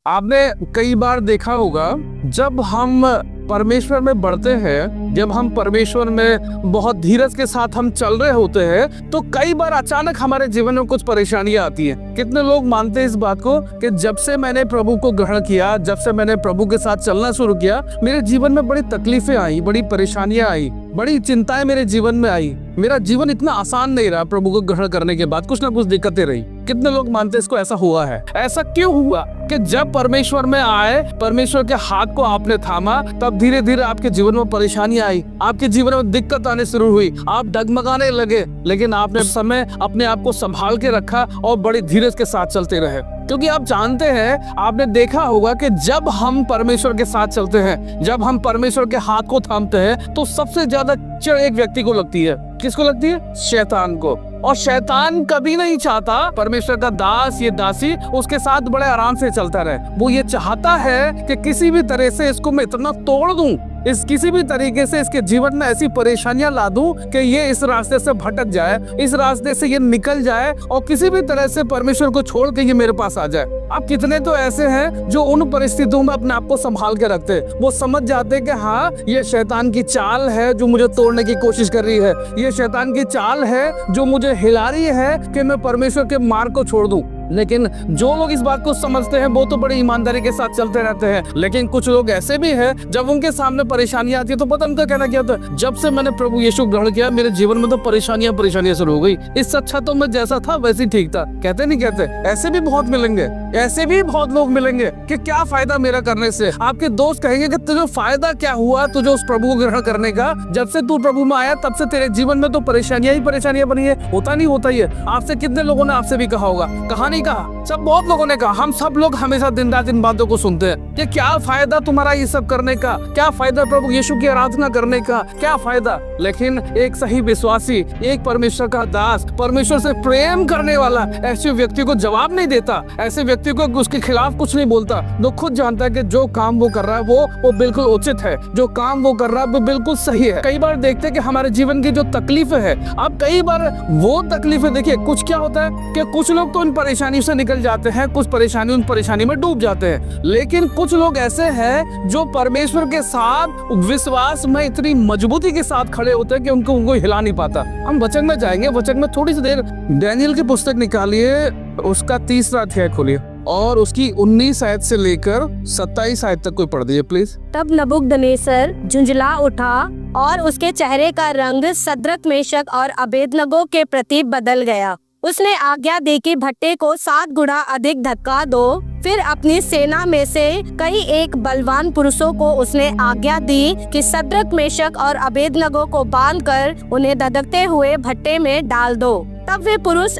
आपने कई बार देखा होगा जब हम परमेश्वर में बढ़ते हैं, जब हम परमेश्वर में बहुत धीरज के साथ हम चल रहे होते हैं, तो कई बार अचानक हमारे जीवन में कुछ परेशानियां आती हैं। कितने लोग मानते हैं इस बात को कि जब से मैंने प्रभु को ग्रहण किया, जब से मैंने प्रभु के साथ चलना शुरू किया, मेरे जीवन में बड़ी तकलीफें आई, बड़ी परेशानियां आई, बड़ी चिंताएं मेरे जीवन में आई। मेरा जीवन इतना आसान नहीं रहा प्रभु को ग्रहण करने के बाद, कुछ ना कुछ दिक्कतें रही। कितने लोग मानते हैं इसको ऐसा हुआ है? ऐसा क्यों हुआ कि जब परमेश्वर में आए, परमेश्वर के हाथ को आपने थामा, तब धीरे धीरे आपके जीवन में परेशानियां आई, आपके जीवन में दिक्कत आने शुरू हुई, आप डगमगाने लगे, लेकिन आपने उस समय अपने आप को संभाल के रखा और बड़ी धीरज के साथ चलते रहे। क्योंकि आप जानते हैं, आपने देखा होगा कि जब हम परमेश्वर के साथ चलते हैं, जब हम परमेश्वर के हाथ को थामते हैं, तो सबसे ज्यादा चिढ़ एक व्यक्ति को लगती है। किसको लगती है? शैतान को। और शैतान कभी नहीं चाहता परमेश्वर का दास, ये दासी उसके साथ बड़े आराम से चलता रहे। वो ये चाहता है कि किसी भी तरह से इसको मैं इतना तोड़ दूं, इस किसी भी तरीके से इसके जीवन में ऐसी परेशानियां ला दूं कि ये इस रास्ते से भटक जाए, इस रास्ते से ये निकल जाए और किसी भी तरह से परमेश्वर को छोड़ के ये मेरे पास आ जाए। अब कितने तो ऐसे हैं जो उन परिस्थितियों में अपने आप को संभाल के रखते हैं। वो समझ जाते हैं कि हाँ, ये शैतान की चाल है जो मुझे तोड़ने की कोशिश कर रही है, ये शैतान की चाल है जो मुझे हिला रही है कि मैं परमेश्वर के मार्ग को छोड़ दूं। लेकिन जो लोग इस बात को समझते हैं वो तो बड़ी ईमानदारी के साथ चलते रहते हैं। लेकिन कुछ लोग ऐसे भी हैं, जब उनके सामने परेशानियां आती है तो पता उनका कहना क्या होता है? जब से मैंने प्रभु यीशु ग्रहण किया, मेरे जीवन में तो परेशानियां शुरू हो गई, इससे अच्छा तो मैं जैसा था वैसे ही ठीक था। कहते नहीं कहते? ऐसे भी बहुत मिलेंगे, ऐसे भी बहुत लोग मिलेंगे कि क्या फायदा मेरा करने से। आपके दोस्त कहेंगे कि तुझे फायदा क्या हुआ तुझे उस प्रभु को ग्रहण करने का? जब से तू प्रभु में आया तब से तेरे जीवन में तो परेशानियां ही परेशानियां बनी है। होता नहीं होता ही है। आपसे कितने लोगों ने आपसे भी कहा होगा, कहा कहा, सब बहुत लोगों ने कहा। हम सब लोग हमेशा दिन रात इन बातों को सुनते हैं कि क्या फायदा तुम्हारा ये सब करने का, क्या फायदा प्रभु यीशु की आराधना करने का, क्या फायदा। लेकिन एक सही विश्वासी, एक परमेश्वर का दास, परमेश्वर से प्रेम करने वाला ऐसे व्यक्ति को जवाब नहीं देता, ऐसे व्यक्ति को उसके खिलाफ कुछ नहीं बोलता। वो खुद जानता है कि जो काम वो कर रहा है वो बिल्कुल उचित है, जो काम वो कर रहा है वो बिल्कुल सही है। कई बार देखते हैं कि हमारे जीवन की जो तकलीफें है, अब कई बार वो तकलीफें देखिए, कुछ क्या होता है कि कुछ लोग तो इन परेशानियों से निकल जाते हैं, कुछ उन परेशानी में डूब जाते हैं। लेकिन कुछ लोग ऐसे हैं जो परमेश्वर के साथ विश्वास में इतनी मजबूती के साथ खड़े होते हैं कि उनको हिला नहीं पाता। हम वचन में जाएंगे, वचन में थोड़ी सी देर डैनियल की पुस्तक निकालिए, उसका 3रा अध्याय खोलिए और उसकी 19 आयत से लेकर 27 आयत तक कोई पढ़ दीजिए प्लीज। तब नबूकदनेस्सर झुंझला उठा और उसके चेहरे का रंग सद्रक, मेशक और अबेदनगो के प्रति बदल गया। उसने आज्ञा दी कि भट्टे को 7 गुना अधिक धक्का दो। फिर अपनी सेना में से कई एक बलवान पुरुषों को उसने आज्ञा दी कि सद्रक, मेशक और अबेदनगो को बांधकर उन्हें धधकते हुए भट्टे में डाल दो। तब वे पुरुष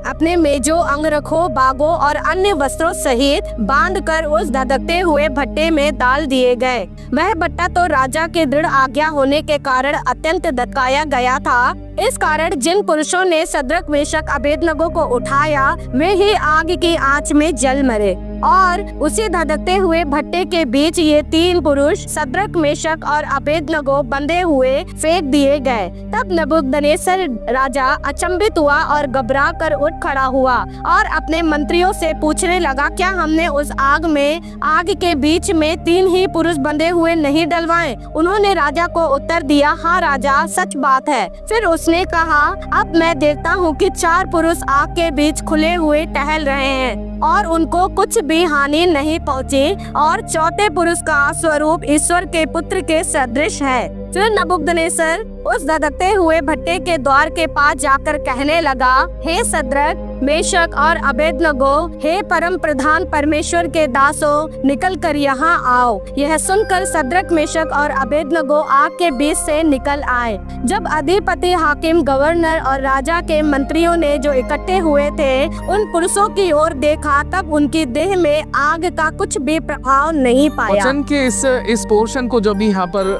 अपने मेजों, अंगरखों, बागों और अन्य वस्त्रों सहित बांधकर उस धधकते हुए भट्टे में डाल दिए गए। वह भट्टा तो राजा के दृढ़ आज्ञा होने के कारण अत्यंत धधकाया गया था। इस कारण जिन पुरुषों ने सद्रक, मेशक, अबेदनगो को उठाया वे ही आग की आंच में जल मरे। और उसी धधकते हुए भट्टे के बीच ये 3 पुरुष सद्रक, मेशक और अबेदनगो बंधे हुए फेंक दिए गए। तब नबूकदनेस्सर राजा अचंभित हुआ और घबरा कर उठ खड़ा हुआ और अपने मंत्रियों से पूछने लगा, क्या हमने उस आग के बीच में 3 ही पुरुष बंधे हुए नहीं डलवाए? उन्होंने राजा को उत्तर दिया, हाँ राजा, सच बात है। फिर उसने कहा, अब मैं देखता हूँ कि 4 पुरुष आग के बीच खुले हुए टहल रहे हैं और उनको कुछ भी हानि नहीं पहुँची, और 4थे पुरुष का स्वरूप ईश्वर के पुत्र के सदृश है। फिर नबूकदनेस्सर उस धधकते हुए भट्टे के द्वार के पास जाकर कहने लगा, हे सद्रक, मेशक और अबेदनगो, हे परम प्रधान परमेश्वर के दासों, निकल कर यहाँ आओ। यह सुनकर सद्रक, मेशक और अबेदनगो आग के बीच से निकल आए। जब अधिपति, हाकिम, गवर्नर और राजा के मंत्रियों ने जो इकट्ठे हुए थे उन पुरुषों की ओर देखा, तब उनकी देह में आग का कुछ भी प्रभाव नहीं पाया। वचन के इस पोर्शन को जब यहाँ पर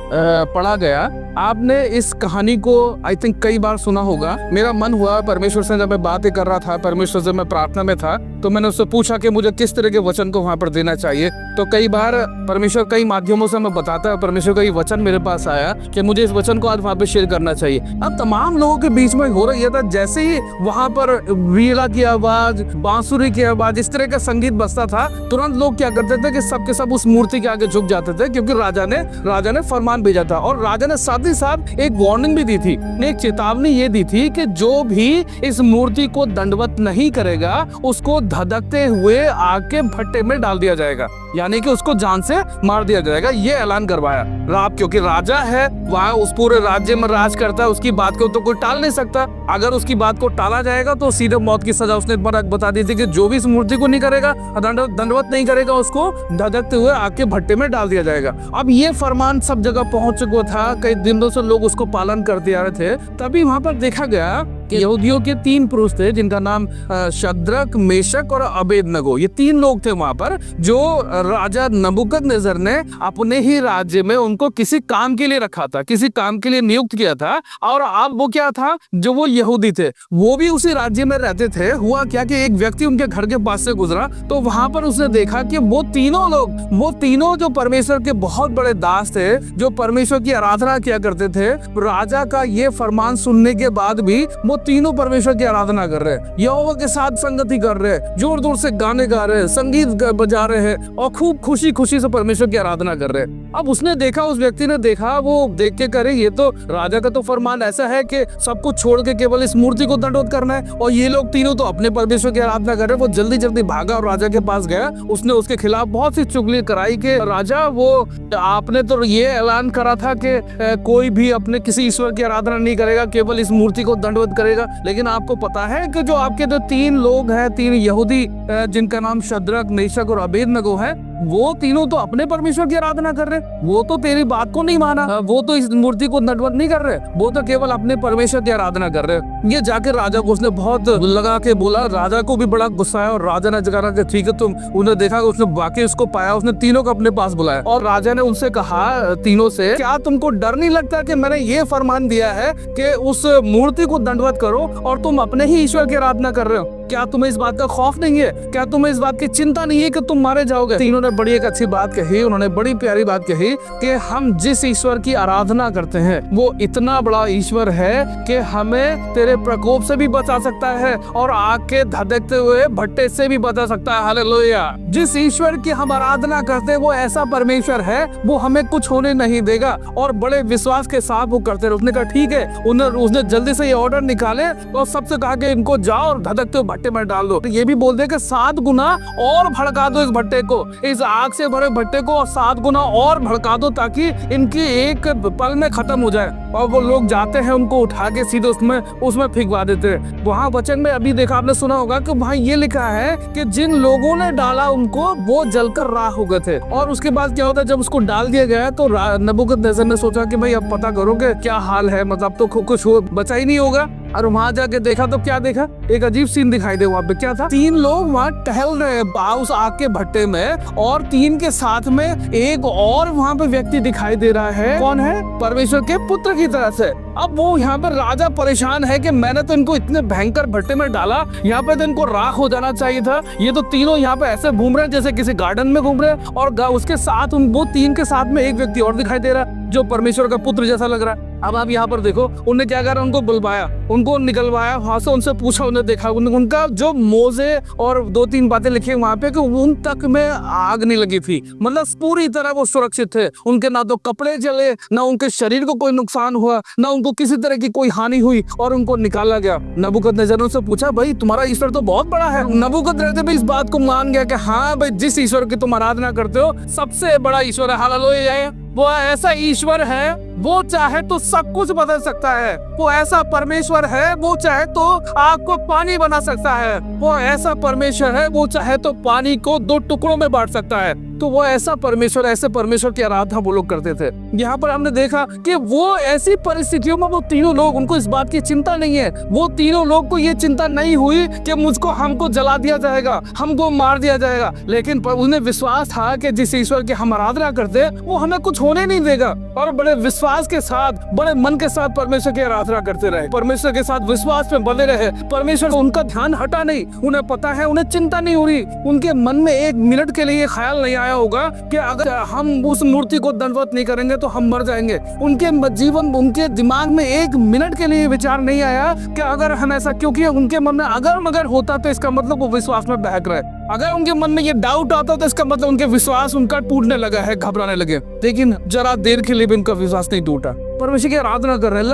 पढ़ा गया आपने इस कहानी को आई थिंक कई बार सुना होगा। मेरा मन हुआ परमेश्वर से, जब मैं बातें कर रहा था परमेश्वर से, मैं प्रार्थना में था, तो मैंने उससे पूछा कि मुझे किस तरह के वचन को वहां पर देना चाहिए। तो कई बार परमेश्वर कई माध्यमों से हमें बताता है, परमेश्वर का ये वचन मेरे पास आया कि मुझे इस वचन को आज वहां पे शेयर करना चाहिए। अब तमाम लोगों के बीच में हो रही था, जैसे ही वहां पर वीणा की आवाज, बांसुरी की आवाज, इस तरह का संगीत बजता था, तुरंत लोग क्या करते थे कि सबके सब उस मूर्ति के आगे झुक जाते थे, क्योंकि राजा ने फरमान भेजा था। और राजा ने साथ ही साथ एक वार्निंग भी दी थी, एक चेतावनी ये दी थी कि जो भी इस मूर्ति को दंडवत नहीं करेगा उसको धधकते हुए आग के भट्टे में डाल दिया जाएगा, यानी कि उसको जान से मार दिया जाएगा। ये ऐलान करवाया क्योंकि राजा है, वह उस पूरे राज्य में राज करता है, उसकी बात को तो कोई टाल नहीं सकता। अगर उसकी बात को टाला जाएगा तो सीधे मौत की सजा उसने बता दी थी कि जो भी इस मूर्ति को नहीं करेगा, दंडवत नहीं करेगा, उसको धधकते हुए आग के भट्टे में डाल दिया जाएगा। अब ये फरमान सब जगह पहुंच चुका था, कई दिनों से लोग उसको पालन करते आ रहे थे। तभी वहां पर देखा गया कि यहूदियों के 3 पुरुष थे, जिनका नाम शद्रक, मेशक और अबेदनगो, ये 3 लोग थे वहां पर, जो राजा नबूकदनेस्सर ने अपने ही राज्य में उनको किसी काम के लिए रखा था, किसी काम के लिए नियुक्त किया था। और अब वो क्या था, जो वो यहूदी थे, वो भी उसी राज्य में रहते थे। हुआ क्या कि एक व्यक्ति उनके घर के पास से गुजरा, तो वहां पर उसने देखा कि वो तीनों जो परमेश्वर के बहुत बड़े दास थे, जो परमेश्वर की आराधना किया करते थे, राजा का ये फरमान सुनने के बाद भी वो तीनों परमेश्वर की आराधना कर रहे हैं, यहोवा के साथ संगति कर रहे हैं, जोर जोर से गाने गा रहे हैं, संगीत बजा रहे हैं और खूब खुशी खुशी से परमेश्वर की आराधना कर रहे हैं। अब उसने देखा, उस व्यक्ति ने देखा, वो देख के करे, ये तो राजा का तो फरमान ऐसा है कि सब कुछ छोड़ के केवल इस मूर्ति को दंडवत करना है, और ये लोग तीनों तो अपने परमेश्वर की आराधना कर रहे हैं। वो जल्दी जल्दी भागा और राजा के पास गया। उसने उसके खिलाफ बहुत सी चुगली कराई कि राजा, वो आपने तो ये ऐलान करा था कि कोई भी अपने किसी ईश्वर की आराधना नहीं करेगा, केवल इस मूर्ति को दंडवत करेगा। लेकिन आपको पता है कि जो आपके जो 3 लोग हैं, 3 यहूदी, जिनका नाम शद्रक, मेशक और अबेदनगो है, वो तीनों तो अपने परमेश्वर की आराधना कर रहे, वो तो तेरी बात को नहीं माना, वो तो इस मूर्ति को दंडवत नहीं कर रहे, वो तो केवल अपने परमेश्वर की आराधना कर रहे। ये जाके राजा को उसने बहुत लगा के बोला, राजा को भी बड़ा गुस्सा आया, और राजा ने कहा कि ठीक है, तुम, उन्हें देखा, उसने बाकी उसको पाया, उसने तीनों को अपने पास बुलाया और राजा ने उनसे कहा, तीनों से, क्या तुमको डर नहीं लगता कि मैंने ये फरमान दिया है कि उस मूर्ति को दंडवत करो और तुम अपने ही ईश्वर की आराधना कर रहे हो? क्या तुम्हें इस बात का खौफ नहीं है? क्या तुम्हें इस बात की चिंता नहीं है कि तुम मारे जाओगे? तीनों ने बड़ी एक अच्छी बात कही, उन्होंने बड़ी प्यारी बात कही कि हम जिस ईश्वर की आराधना करते हैं वो इतना बड़ा ईश्वर है कि हमें तेरे प्रकोप से भी बचा सकता है और आग के धधकते हुए भट्टे से भी बचा सकता है। हालेलुया। जिस ईश्वर की हम आराधना करते हैं वो ऐसा परमेश्वर है, वो हमें कुछ होने नहीं देगा। और बड़े विश्वास के साथ वो करते रहे। उसने कहा ठीक है। उसने जल्दी से ये ऑर्डर निकाले और सबसे कहा कि इनको जाओ और धधकते हुए भट्टे में डाल दो। तो ये भी बोल दे कि 7 गुना और भड़का दो इस भट्टे को, इस आग से भरे भट्टे को, और 7 गुना और भड़का दो ताकि इनकी एक पल में खत्म हो जाए। और वो लोग जाते हैं, उनको उठा के सीधे उसमें फेंकवा देते हैं। वहां वचन में अभी देखा, आपने सुना होगा कि वहां ये लिखा है कि जिन लोगों ने डाला उनको वो जलकर राख हो गए थे। और उसके बाद क्या होता है, जब उसको डाल दिया गया तो नबूकदनेस्सर ने सोचा कि भाई अब पता करो कि क्या हाल है, मतलब तो कुछ बचा ही नहीं होगा। और वहां जाके देखा तो क्या देखा, एक अजीब सीन दिखाई दे। वहां पे क्या था, 3 लोग वहां टहल रहे उस आग के भट्टे में, और 3 के साथ में एक और वहां पे व्यक्ति दिखाई दे रहा है। कौन है? परमेश्वर के पुत्र की तरह से। अब वो यहाँ पर राजा परेशान है कि मैंने तो इनको इतने भयंकर भट्टे में डाला, यहाँ पे तो इनको राख हो जाना चाहिए था। ये तो तीनों यहाँ पे ऐसे घूम रहे हैं जैसे किसी गार्डन में घूम रहे हैं, और उसके साथ वो 3 के साथ में एक व्यक्ति और दिखाई दे रहा है जो परमेश्वर का पुत्र जैसा लग रहा है। अब आप यहाँ पर देखो, उन्हें क्या करा, उनको बुलवाया, उनको निकलवाया वहां से, उनसे पूछा, उन्हें देखा, उनका जो मोजे और 2-3 बातें लिखी वहां पे कि उन तक में आग नहीं लगी थी, मतलब पूरी तरह वो सुरक्षित थे। उनके ना तो कपड़े जले, ना उनके शरीर को कोई नुकसान हुआ, ना उनको किसी तरह की कोई हानि हुई, और उनको निकाला गया। नबूकदनेस्सर से पूछा, भाई तुम्हारा ईश्वर तो बहुत बड़ा है। नबूकदनेस्सर भी इस बात को मान गया कि हाँ भाई, जिस ईश्वर की तुम आराधना करते हो सबसे बड़ा ईश्वर है। हालेलुया। वो ऐसा ईश्वर है, वो चाहे तो सब कुछ बदल सकता है। वो ऐसा परमेश्वर है, वो चाहे तो आग को पानी बना सकता है। वो ऐसा परमेश्वर है, वो चाहे तो पानी को 2 टुकड़ों में बांट सकता है। तो वो ऐसा परमेश्वर, ऐसे परमेश्वर की आराधना वो लोग करते थे। यहाँ पर हमने देखा कि वो ऐसी परिस्थितियों में वो तीनों लोग, उनको इस बात की चिंता नहीं है। वो तीनों लोग को ये चिंता नहीं हुई कि मुझको हमको जला दिया जाएगा, हमको मार दिया जाएगा, लेकिन उन्हें विश्वास था कि जिस ईश्वर की हम आराधना करते वो हमें कुछ होने नहीं देगा। और बड़े विश्वास के साथ, बड़े मन के साथ परमेश्वर की आराधना करते रहे, परमेश्वर के साथ विश्वास में बने रहे। परमेश्वर से उनका ध्यान हटा नहीं, उन्हें पता है, उन्हें चिंता नहीं हो रही। उनके मन में एक मिनट के लिए ख्याल नहीं आया होगा कि अगर हम उस मूर्ति को दंडवत नहीं करेंगे तो हम मर जाएंगे। उनके जीवन, उनके दिमाग में एक मिनट के लिए विचार नहीं आया कि अगर हम ऐसा, क्योंकि उनके मन में अगर मगर होता तो इसका मतलब वो विश्वास में बहक रहे। अगर उनके मन में ये डाउट आता तो इसका मतलब उनके विश्वास उनका टूटने लगा है, घबराने लगे। लेकिन जरा देर के लिए भी उनका विश्वास नहीं टूटा, परमेश्वर की आराधना कर रहे हैं,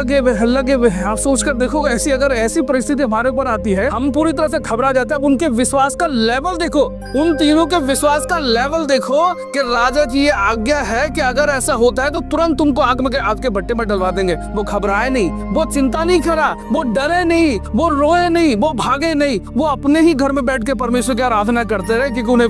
लगे हुए हैं। आप सोचकर देखो, अगर ऐसी परिस्थिति हमारे ऊपर आती है, हम पूरी तरह से घबरा जाते हैं। उनके विश्वास का लेवल देखो, उन तीनों के विश्वास का लेवल देखो कि राजा की ये आज्ञा है कि अगर ऐसा होता है तो तुरंत तुमको आग के भट्टे में डलवा देंगे। वो घबराए नहीं, वो चिंता नहीं करा, वो डरे नहीं, वो रोए नहीं, वो भागे नहीं। वो अपने ही घर में बैठ के परमेश्वर की आराधना करते रहे, क्योंकि उन्हें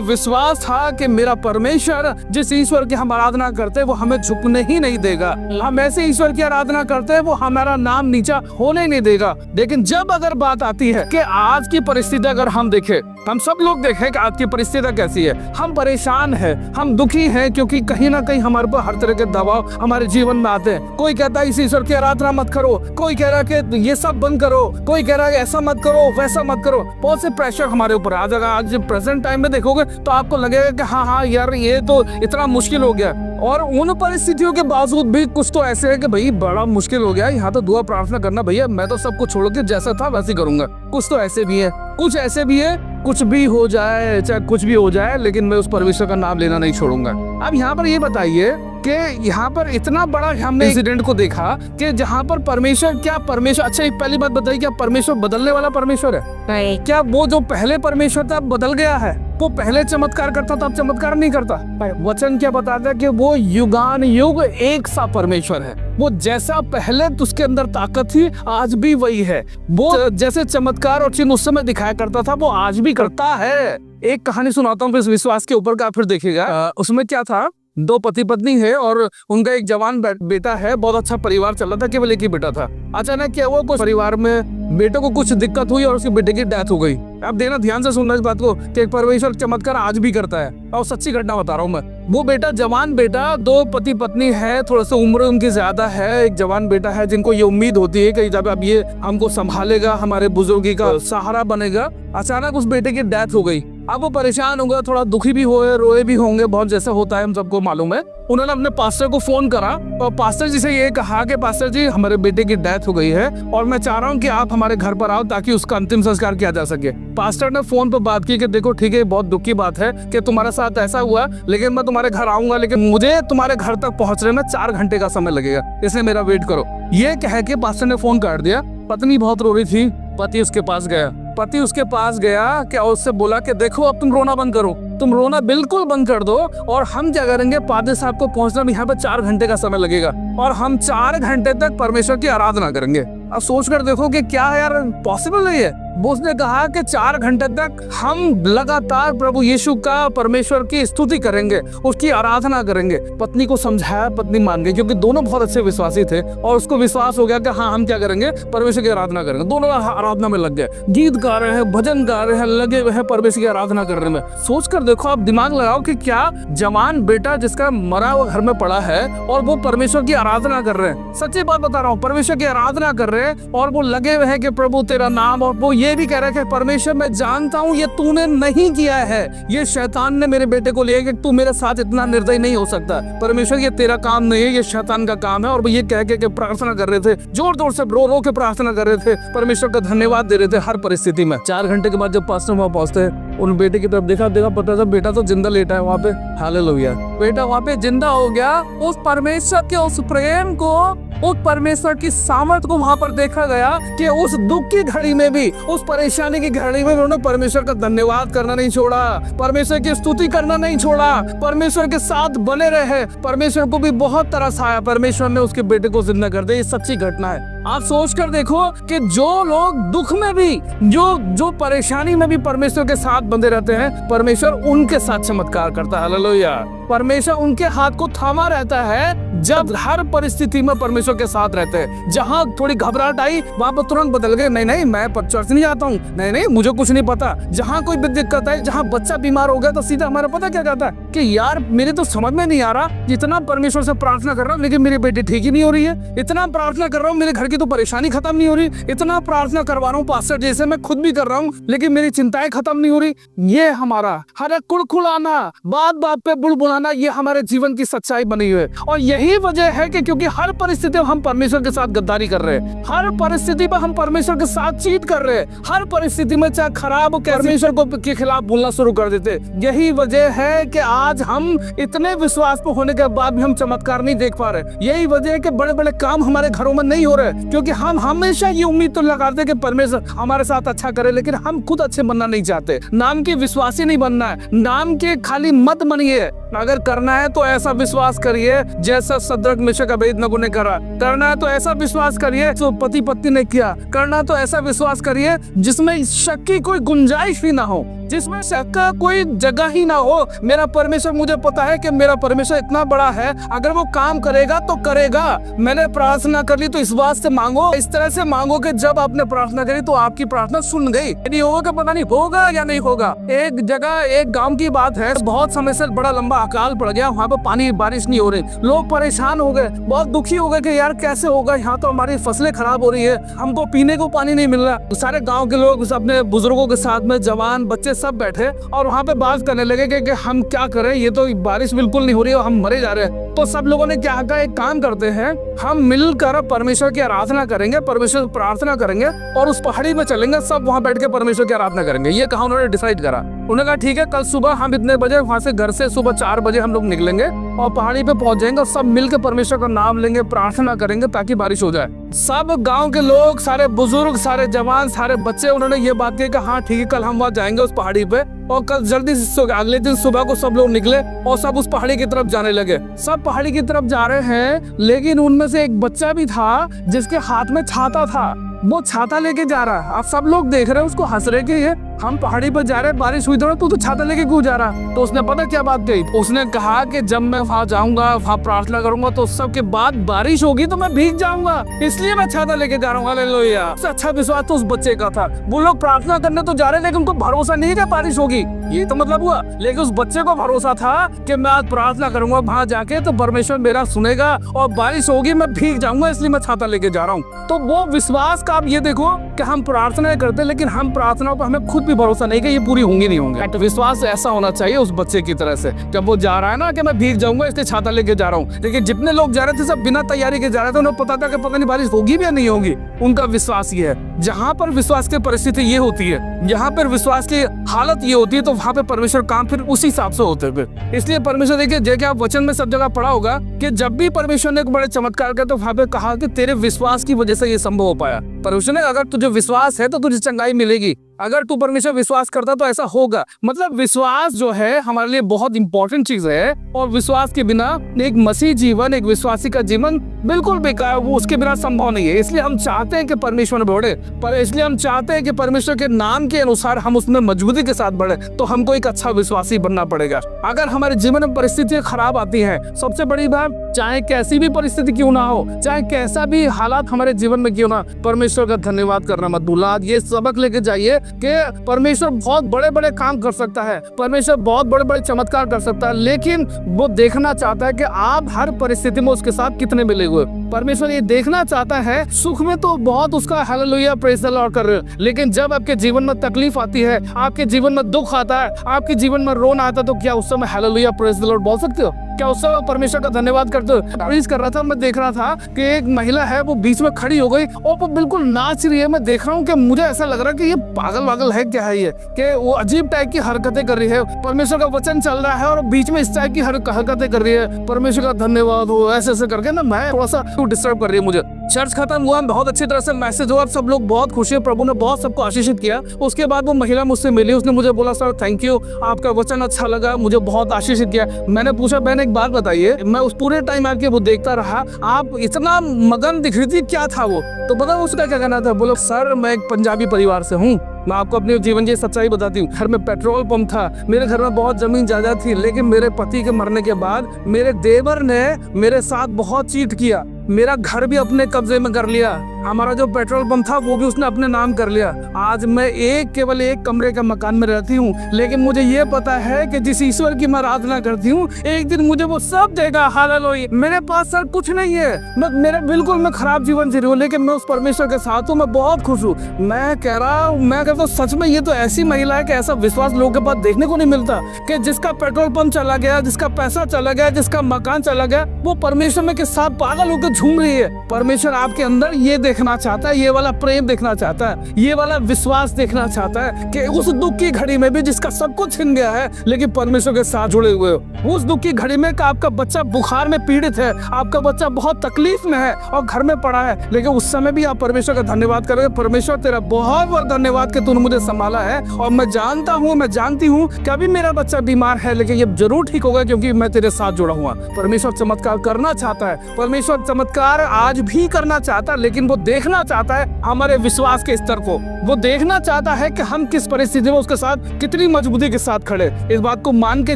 विश्वास था कि मेरा परमेश्वर, जिस ईश्वर की हम आराधना करते हैं, वो हमें झुकने ही नहीं देगा। हम ऐसे ईश्वर की आराधना करते हैं, वो हमारा नाम नीचा होने नहीं देगा। लेकिन जब अगर बात आती है कि आज की परिस्थिति अगर हम देखें, हम सब लोग देखें कि आज की परिस्थिति कैसी है, हम परेशान हैं, हम दुखी हैं, क्योंकि कहीं ना कहीं हमारे पर हर तरह के दबाव हमारे जीवन में आते हैं। कोई कहता है इस ईश्वर की आराधना मत करो, कोई कह रहा है कि ये सब बंद करो, कोई कह रहा है ऐसा मत करो, वैसा मत करो। बहुत से प्रेशर हमारे ऊपर आ जाएगा। आज प्रेजेंट टाइम में देखोगे तो आपको लगेगा कि हाँ यार, ये तो इतना मुश्किल हो गया। और उन परिस्थितियों के बावजूद भी कुछ तो ऐसे है कि भाई बड़ा मुश्किल हो गया, यहाँ तो दुआ प्रार्थना करना भैया, मैं तो सब कुछ छोड़ के जैसा था वैसे ही करूंगा। कुछ तो ऐसे भी है, कुछ ऐसे भी है, कुछ भी हो जाए, चाहे कुछ भी हो जाए, लेकिन मैं उस परमेश्वर का नाम लेना नहीं छोड़ूंगा। अब यहाँ पर ये बताइए कि यहाँ पर इतना बड़ा हमने इंसिडेंट को देखा कि जहाँ पर परमेश्वर, क्या परमेश्वर, अच्छा एक पहली बात बताइए, क्या परमेश्वर बदलने वाला परमेश्वर है? नहीं। क्या वो जो पहले परमेश्वर था बदल गया है? वो पहले चमत्कार करता था, अब चमत्कार नहीं करता। वचन क्या बताता है कि वो युगान युग एक सा परमेश्वर है। वो जैसा पहले उसके अंदर ताकत थी, आज भी वही है। वो जैसे चमत्कार और चिन्ह उस समय दिखाया करता था, वो आज भी करता है। एक कहानी सुनाता हूँ, इस विश्वास के ऊपर का, फिर देखिएगा। उसमें क्या था, दो पति पत्नी है और उनका एक जवान बेटा है। बहुत अच्छा परिवार चल रहा था, केवल एक ही बेटा था। अचानक क्या हुआ, कुछ परिवार में बेटे को कुछ दिक्कत हुई और उसके बेटे की डेथ हो गई। अब देना ध्यान से सुनना इस बात को कि एक परमेश्वर चमत्कार आज भी करता है, और सच्ची घटना बता रहा हूँ मैं। वो बेटा, जवान बेटा, दो पति पत्नी है, थोड़ा सा उम्र उनकी ज्यादा है। एक जवान बेटा है जिनको ये उम्मीद होती है कि जब अब ये हमको संभालेगा, हमारे बुजुर्गी का सहारा बनेगा। अचानक उस बेटे की डेथ हो गई। अब वो परेशान होगा, थोड़ा दुखी भी हुए, रोए भी होंगे, बहुत जैसा होता है, हम सबको मालूम है। उन्होंने अपने पास्टर को फोन करा और पास्टर जी से ये कहा कि पास्टर जी, हमारे बेटे की डेथ हो गई है और मैं चाह रहा हूँ कि आप हमारे घर पर आओ ताकि उसका अंतिम संस्कार किया जा सके। पास्टर ने फोन पर बात की कि देखो ठीक है, बहुत दुख की बात है कि तुम्हारे साथ ऐसा हुआ, लेकिन मैं तुम्हारे घर आऊंगा, लेकिन मुझे तुम्हारे घर तक पहुंचने में 4 घंटे का समय लगेगा, इसलिए मेरा वेट करो। ये कह के पास्टर ने फोन काट दिया। पत्नी बहुत रो रही थी, पति उसके पास गया, क्या उससे बोला कि देखो अब तुम रोना बंद करो, तुम रोना बिल्कुल बंद कर दो, और हम क्या करेंगे, पादरी साहब को पहुंचना में यहाँ पे 4 घंटे का समय लगेगा और हम 4 घंटे तक परमेश्वर की आराधना करेंगे। अब सोच कर देखो कि क्या यार पॉसिबल नहीं है। उसने कहा कि 4 घंटे तक हम लगातार प्रभु यीशु का, परमेश्वर की स्तुति करेंगे, उसकी आराधना करेंगे। पत्नी को समझाया, पत्नी मान गई, क्योंकि दोनों बहुत अच्छे विश्वासी थे और उसको विश्वास हो गया कि हाँ हम क्या करेंगे, परमेश्वर की आराधना करेंगे। दोनों आराधना में लग गए, गीत गा रहे हैं, भजन गा रहे हैं, लगे हुए हैं परमेश्वर की आराधना करने में। सोच कर देखो, आप दिमाग लगाओ कि क्या जवान बेटा जिसका मरा हुआ घर में पड़ा है और वो परमेश्वर की आराधना कर रहे हैं। सच्ची बात बता रहा हूँ, परमेश्वर की आराधना कर रहे हैं और वो लगे हुए हैं कि प्रभु तेरा नाम, और वो ये भी कह रहे हैं कि परमेश्वर मैं जानता हूँ ये तूने नहीं किया है, ये शैतान ने मेरे बेटे को लिया, कि तू मेरे साथ इतना निर्दयी नहीं हो सकता। परमेश्वर ये तेरा काम नहीं है, ये शैतान का काम है। और वो ये कह के प्रार्थना कर रहे थे, जोर जोर से रो रो के प्रार्थना कर रहे थे, परमेश्वर का धन्यवाद दे रहे थे हर परिस्थिति में। 4 घंटे के बाद जब पास्टर वहां पहुंचते, उन बेटे की तरफ देखा, पता था बेटा तो जिंदा लेटा है वहाँ पे। हालेलुया, बेटा वहाँ पे जिंदा हो गया। उस परमेश्वर के उस प्रेम को, उस परमेश्वर की सामर्थ को वहां पर देखा गया कि उस दुख की घड़ी में भी, उस परेशानी की घड़ी में उन्होंने परमेश्वर का धन्यवाद करना नहीं छोड़ा, परमेश्वर की स्तुति करना नहीं छोड़ा, परमेश्वर के साथ बने रहे। परमेश्वर को भी बहुत तरस आया, परमेश्वर ने उसके बेटे को जिंदा कर दिया। ये सच्ची घटना है। आप सोच कर देखो कि जो लोग दुख में भी, जो परेशानी में भी परमेश्वर के साथ बंधे रहते हैं, परमेश्वर उनके साथ चमत्कार करता है। हालेलुया। परमेश्वर उनके हाथ को थामा रहता है जब हर परिस्थिति में परमेश्वर के साथ रहते हैं। जहां थोड़ी घबराहट आई वहां पर तुरंत बदल गए, नहीं मैं चर्च नहीं जाता हूँ, नहीं मुझे कुछ नहीं पता। जहां कोई भी दिक्कत है, जहां बच्चा बीमार हो गया तो सीधा हमारा पता क्या कहता है कि यार मेरे तो समझ में नहीं आ रहा, इतना परमेश्वर से प्रार्थना कर रहा हूँ लेकिन मेरी बेटी ठीक ही नहीं हो रही है, इतना प्रार्थना कर रहा हूँ मेरे घर की तो परेशानी खत्म नहीं हो रही, इतना प्रार्थना करवा रहा हूँ पास्टर जैसे मैं खुद भी कर रहा हूँ लेकिन मेरी चिंताएं खत्म नहीं हो रही। ये हमारा हर कुड़कुड़ाना, बात बात पे बुलबुलाना, ये हमारे जीवन की सच्चाई बनी हुई है। और यही वजह है कि क्योंकि हर परिस्थिति में हम परमेश्वर के साथ गद्दारी कर रहे हैं, हर परिस्थिति में हम परमेश्वर के साथ चीट कर रहे हैं, हर परिस्थिति में चाहे खराब परमेश्वर को के खिलाफ बोलना शुरू कर देते। यही वजह है कि आज हम इतने विश्वास पे होने के बाद भी हम चमत्कार नहीं देख पा रहे। यही वजह है कि बड़े बड़े काम हमारे घरों में नहीं हो रहे, क्योंकि हम हमेशा ये उम्मीद तो लगाते हैं कि परमेश्वर हमारे साथ अच्छा करे, लेकिन हम खुद अच्छे बनना नहीं चाहते। नाम के विश्वासी नहीं बनना है, नाम के खाली मत बनिए। अगर करना है तो ऐसा विश्वास करिए जैसा सद्रक मेशक अबेदनगो ने करा, करना है तो ऐसा विश्वास करिए जो पति पत्नी ने किया, करना तो ऐसा विश्वास करिए जिसमें शक की कोई गुंजाइश ही ना हो, जिसमें शक का कोई जगह ही ना हो। मेरा परमेश्वर, मुझे पता है कि मेरा परमेश्वर इतना बड़ा है, अगर वो काम करेगा तो करेगा। मैंने प्रार्थना कर ली तो इस बात से मांगो, इस तरह से मांगो कि जब आपने प्रार्थना करी तो आपकी प्रार्थना सुन गई। नहीं होगा पता नहीं होगा या नहीं होगा। एक जगह एक गांव की बात है, बहुत समय से बड़ा लंबा अकाल पड़ गया, वहाँ पे पानी बारिश नहीं हो रही, लोग परेशान हो गए, बहुत दुखी हो गए कि यार कैसे होगा, यहाँ तो हमारी फसलें खराब हो रही है, हमको पीने को पानी नहीं मिल रहा। सारे गाँव के लोग अपने बुजुर्गों के साथ में, जवान बच्चे सब बैठे और वहाँ पे बात करने लगे कि हम क्या करें, ये तो बारिश बिल्कुल नहीं हो रही है, हम मरे जा रहे हैं। तो सब लोगों ने क्या कहा, एक काम करते हैं, हम मिलकर परमेश्वर की आराधना करेंगे, परमेश्वर से प्रार्थना करेंगे और उस पहाड़ी में चलेंगे, सब वहाँ बैठ के परमेश्वर की आराधना करेंगे। ये कहा उन्होंने डिसाइड करा। उन्होंने कहा ठीक है, कल सुबह हम इतने बजे वहाँ से, घर से सुबह 4 बजे हम लोग निकलेंगे और पहाड़ी पे पहुंच जाएंगे और सब मिलकर परमेश्वर का नाम लेंगे, प्रार्थना करेंगे ताकि बारिश हो जाए। सब गांव के लोग, सारे बुजुर्ग, सारे जवान, सारे बच्चे, उन्होंने ये बात की कि हाँ ठीक है, कल हम वहाँ जाएंगे उस पहाड़ी पे। और कल जल्दी से अगले दिन सुबह को सब लोग निकले और सब उस पहाड़ी की तरफ जाने लगे। सब पहाड़ी की तरफ जा रहे हैं, लेकिन उनमें से एक बच्चा भी था जिसके हाथ में छाता था। वो छाता लेके जा रहा है। अब सब लोग देख रहे हैं, उसको हंस रहे कि ये हम पहाड़ी पर जा रहे हैं, बारिश हुई तो छाता लेके क्यों जा रहा। तो उसने पता क्या बात कही, उसने कहा कि जब मैं वहाँ जाऊंगा, वहाँ प्रार्थना करूंगा तो सबके बाद बारिश होगी तो मैं भीग जाऊंगा, इसलिए मैं छाता लेके जा रहा हूँ। हालेलुया। सबसे अच्छा विश्वास तो उस बच्चे का था। वो लोग प्रार्थना करने तो जा रहे लेकिन उनको भरोसा नहीं कि बारिश होगी, ये तो मतलब हुआ। लेकिन उस बच्चे को भरोसा था कि मैं आज प्रार्थना करूंगा, वहाँ जाके तो परमेश्वर मेरा सुनेगा और बारिश होगी, मैं भीग जाऊंगा, इसलिए मैं छाता लेके जा रहा हूँ। तो वो विश्वास का आप ये देखो कि हम प्रार्थना करते हैं लेकिन हम प्रार्थनाओं पर हमें खुद भी भरोसा नहीं कि ये पूरी होंगी नहीं होंगे। तो विश्वास ऐसा होना चाहिए उस बच्चे की तरह से, जब वो जा रहा है ना कि मैं भीग जाऊंगा इसलिए छाता लेके जा रहा हूँ। लेकिन जितने लोग जा रहे थे सब बिना तैयारी के जा रहे थे, उन्हें पता था कि पता नहीं बारिश होगी भी या नहीं होगी। उनका विश्वास ये है। जहाँ पर विश्वास की परिस्थिति ये होती है, यहाँ पर विश्वास की हालत ये होती है, तो वहाँ पे परमेश्वर काम फिर उसी हिसाब से होते हैं। इसलिए परमेश्वर, देखिए जैसे आप वचन में सब जगह पढ़ा होगा कि जब भी परमेश्वर ने एक बड़े चमत्कार किया तो वहाँ पे कहा कि तेरे विश्वास की वजह से ये संभव हो पाया। परमेश्वर ने, अगर तुझे विश्वास है तो तुझे चंगाई मिलेगी, अगर तू परमेश्वर विश्वास करता तो ऐसा होगा। मतलब विश्वास जो है हमारे लिए बहुत इंपॉर्टेंट चीज है, और विश्वास के बिना एक मसीह जीवन, एक विश्वासी का जीवन बिल्कुल बेकार, वो उसके बिना संभव नहीं है। इसलिए हम चाहते हैं कि परमेश्वर में बढ़े, पर इसलिए हम चाहते हैं कि परमेश्वर के नाम के अनुसार हम उसमें मजबूती के साथ बढ़े, तो हमको एक अच्छा विश्वासी बनना पड़ेगा। अगर हमारे जीवन में परिस्थितियां खराब आती हैं, सबसे बड़ी बात, चाहे कैसी भी परिस्थिति क्यों ना हो, चाहे कैसा भी हालात हमारे जीवन में क्यों ना, परमेश्वर का धन्यवाद करना मत भूलना। ये सबक लेके जाइए कि परमेश्वर बहुत बड़े बड़े काम कर सकता है, परमेश्वर बहुत बड़े बड़े चमत्कार कर सकता है, लेकिन वो देखना चाहता है कि आप हर परिस्थिति में उसके साथ कितने मिले हुए। परमेश्वर ये देखना चाहता है, सुख में तो बहुत उसका हालेलुया प्रेज़ द लॉर्ड कर रहे हो, लेकिन जब आपके जीवन में तकलीफ आती है, आपके जीवन में दुख आता है, आपके जीवन में रोना आता है, तो क्या उस समय हालेलुया प्रेज़ द लॉर्ड बोल सकते हो? क्या उस समय परमेश्वर का धन्यवाद करते हो? प्रेज़ कर रहा था, मैं देख रहा था कि एक महिला है, वो बीच में खड़ी हो गई और वो बिल्कुल नाच रही है। मैं देख रहा हूँ कि मुझे ऐसा लग रहा है कि ये पागल है, क्या है ये, कि वो अजीब टाइप की हरकतें कर रही है। परमेश्वर का वचन चल रहा है और बीच में इस टाइप की हरकतें कर रही है। परमेश्वर का धन्यवाद हो, ऐसे करके ना मैं थोड़ा सा डिस्टर्ब कर रही है मुझे। चर्च खत्म हुआ, बहुत अच्छी तरह से मैसेज हुआ, सब लोग बहुत खुशी, प्रभु ने बहुत सबको आशीषित किया। उसके बाद वो महिला मुझसे मिली, उसने मुझे बोला सर थैंक यू, आपका वचन अच्छा लगा, मुझे बहुत आशीषित किया। मैंने पूछा बहन एक बात बताइए, मैं उस पूरे टाइम आपके वो देखता रहा, आप इतना मगन दिख रही थी, क्या था वो? तो पता उसका क्या कहना था, बोलो सर मैं एक पंजाबी परिवार से हूँ, मैं आपको अपने जीवन की सच्चाई बताती हूँ। घर में पेट्रोल पंप था, मेरे घर में बहुत जमीन जायदाद थी, लेकिन मेरे पति के मरने के बाद मेरे देवर ने मेरे साथ बहुत चीट किया, मेरा घर भी अपने कब्जे में कर लिया, हमारा जो पेट्रोल पंप था वो भी उसने अपने नाम कर लिया। आज मैं केवल एक कमरे का मकान में रहती हूँ, लेकिन मुझे ये पता है कि जिस ईश्वर की मैं आराधना करती हूँ एक दिन मुझे वो सब देगा। हालेलुया। मेरे पास सर कुछ नहीं है, मैं खराब जीवन जी रही हूँ, लेकिन मैं उस परमेश्वर के साथ हूँ, मैं बहुत खुश हूँ। मैं कहता हूँ सच में ये तो ऐसी महिला है कि ऐसा विश्वास लोगों के पास देखने को नहीं मिलता कि जिसका पेट्रोल पंप चला गया, जिसका पैसा चला गया, जिसका मकान चला गया, वो परमेश्वर में के साथ पागल होकर झूम रही है। परमेश्वर आपके अंदर ये देखना चाहता है, ये वाला प्रेम देखना चाहता है, ये वाला विश्वास देखना चाहता है कि उस दुख की घड़ी में भी जिसका सब कुछ छिन गया है लेकिन परमेश्वर के साथ जुड़े हुए हो। उस दुख की घड़ी में आपका बच्चा बुखार में पीड़ित है, आपका बच्चा बहुत तकलीफ में है और घर में पड़ा है, लेकिन उस समय भी आप परमेश्वर का धन्यवाद करोगे, परमेश्वर तेरा बहुत बहुत धन्यवाद कि तूने मुझे संभाला है और मैं जानता हूँ, मैं जानती हूँ कि अभी मेरा बच्चा बीमार है लेकिन ये जरूर ठीक होगा क्योंकि मैं तेरे साथ जुड़ा हुआ। परमेश्वर चमत्कार करना चाहता है, परमेश्वर चमत्कार आज भी करना चाहता है, लेकिन वो देखना चाहता है हमारे विश्वास के स्तर को, वो देखना चाहता है कि हम किस परिस्थिति में उसके साथ कितनी मजबूती के साथ खड़े। इस बात को मान के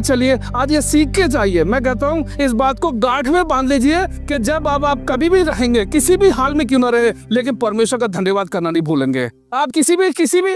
चलिए, आज ये सीख के जाइए। मैं कहता हूँ इस बात को गांठ में बांध लीजिए कि जब अब आप कभी भी रहेंगे, किसी भी हाल में क्यों न रहे, लेकिन परमेश्वर का धन्यवाद करना नहीं भूलेंगे। आप किसी भी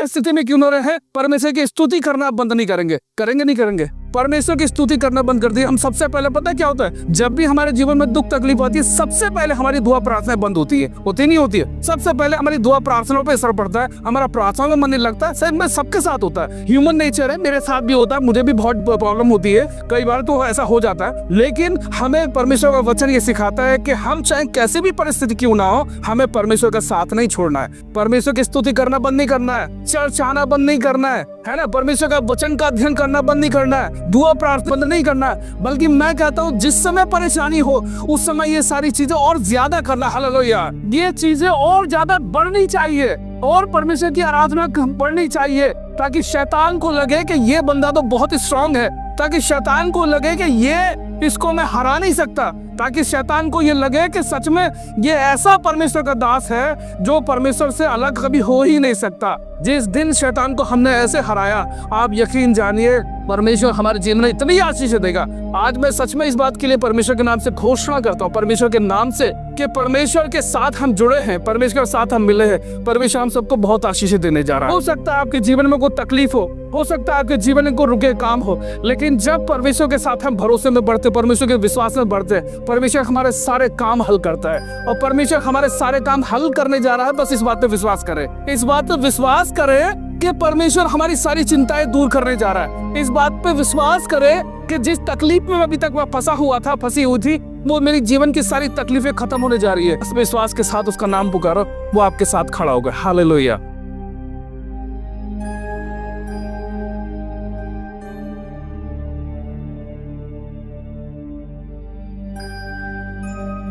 स्थिति में क्यों न रहे, परमेश्वर की स्तुति करना बंद नहीं करेंगे। नहीं करेंगे परमेश्वर की स्तुति करना बंद कर दिए। हम सबसे पहले पता है क्या होता है, जब भी हमारे जीवन में दुख तकलीफ आती है सबसे पहले हमारी दुआ प्रार्थना बंद होती है, होती नहीं होती है। सबसे पहले हमारी दुआ प्रार्थनाओं पे असर पड़ता है, हमारा प्रार्थना में मन नहीं लगता है। शायद में सबके साथ होता है, ह्यूमन नेचर है, मेरे साथ भी होता है, मुझे भी बहुत प्रॉब्लम होती है, कई बार तो ऐसा हो जाता है। लेकिन हमें परमेश्वर का वचन ये सिखाता है कि हम चाहे कैसी भी परिस्थिति क्यों ना हो, हमें परमेश्वर का साथ नहीं छोड़ना है, परमेश्वर की स्तुति करना बंद नहीं करना है, चर्च आना बंद नहीं करना है ना, परमेश्वर का वचन का अध्ययन करना बंद नहीं करना है, दुआ प्रार्थना बंद नहीं करना है। बल्कि मैं कहता हूँ जिस समय परेशानी हो उस समय ये सारी चीजें और ज्यादा करना। हालेलुया। ये चीजें और ज्यादा बढ़नी चाहिए और परमेश्वर की आराधना बढ़नी चाहिए, ताकि शैतान को लगे कि ये बंदा तो बहुत स्ट्रांग है, ताकि शैतान को लगे कि ये इसको मैं हरा नहीं सकता, ताकि शैतान को ये लगे कि सच में ये ऐसा परमेश्वर का दास है जो परमेश्वर से अलग कभी हो ही नहीं सकता। जिस दिन शैतान को हमने ऐसे हराया, आप यकीन जानिए परमेश्वर हमारे जीवन में इतनी आशीष देगा। आज मैं सच में इस बात के लिए परमेश्वर के नाम से घोषणा करता हूँ, परमेश्वर के नाम से, कि परमेश्वर के साथ हम जुड़े हैं, परमेश्वर के साथ हम मिले हैं। परमेश्वर हम सबको बहुत आशीष देने जा रहा है। हो सकता है आपके जीवन में कोई तकलीफ हो सकता है आपके जीवन में कोई रुके काम हो, लेकिन जब परमेश्वर के साथ हम भरोसे में बढ़ते, परमेश्वर के विश्वास में बढ़ते, परमेश्वर हमारे सारे काम हल करता है। और परमेश्वर हमारे सारे काम हल करने जा रहा है, बस इस बात पे विश्वास करें, इस बात पे विश्वास करें कि परमेश्वर हमारी सारी चिंताएं दूर करने जा रहा है। इस बात पे विश्वास करें कि जिस तकलीफ में अभी तक मैं फंसी हुई थी, वो मेरी जीवन की सारी तकलीफें खत्म होने जा रही है। इस विश्वास के साथ उसका नाम पुकारो, वो आपके साथ खड़ा होगा। हालेलुया।